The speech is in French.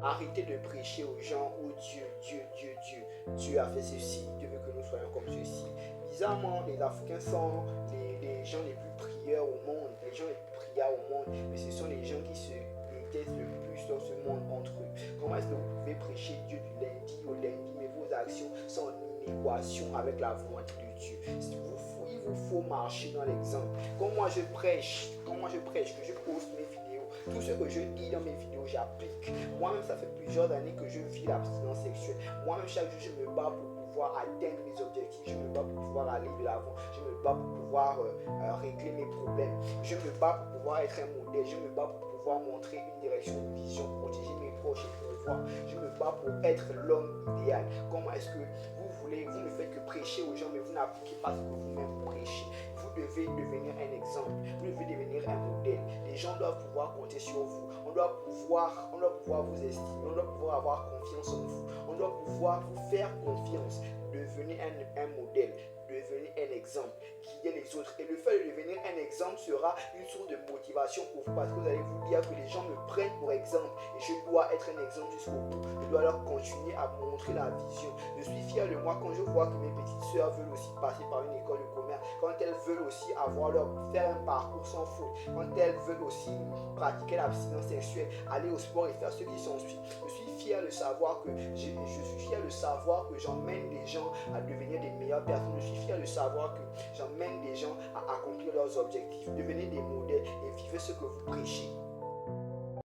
Arrêtez de prêcher aux gens, oh Dieu, Dieu, Dieu, Dieu. Dieu a fait ceci, Dieu veut que nous soyons comme ceci. Bizarrement, les Africains sont les gens les plus prieurs au monde, les gens les plus priants au monde, mais ce sont les gens qui se détestent le plus dans ce monde entre eux. Comment est-ce que vous pouvez prêcher Dieu du lundi au lundi, mais vos actions sont en inadéquation avec la volonté de Dieu? Il vous faut marcher dans l'exemple. Quand moi je prêche, que je poste mes vidéos, tout ce que je dis dans mes vidéos, j'applique. Moi-même, ça fait plusieurs années que je vis l'abstinence sexuelle. Moi-même, chaque jour, je me bats pour pouvoir atteindre mes objectifs. Je me bats pour pouvoir aller de l'avant. Je me bats pour pouvoir régler mes problèmes. Je me bats pour pouvoir être un modèle. Je me bats pour pouvoir montrer une direction, une vision, protéger mes proches et pouvoir. Je me bats pour être l'homme idéal. Comment est-ce que vous ne faites que prêcher aux gens, mais vous n'appliquez pas ce que vous-même prêchez? Vous devez devenir un exemple, vous devez devenir un modèle. Les gens doivent pouvoir compter sur vous. On doit pouvoir vous estimer, on doit pouvoir avoir confiance en vous. On doit pouvoir vous faire confiance. Devenez un modèle, devenez un exemple, guidez les autres. Et le fait de devenir un exemple sera une source de motivation pour vous, parce que vous allez vous dire que les gens me prennent pour exemple et je dois être un exemple jusqu'au bout. Je dois leur continuer à montrer la vision. Je suis fier de moi quand je vois que mes petites sœurs veulent aussi passer par une école de commerce, quand elles veulent aussi faire un parcours sans faute, quand elles veulent aussi pratiquer l'abstinence sexuelle, aller au sport et faire ce qui s'ensuit. Je suis fier de savoir que j'emmène des gens à devenir des meilleures personnes. Je suis fier de savoir que j'emmène des gens à accomplir leurs objectifs. Devenez des modèles et vivez ce que vous prêchez.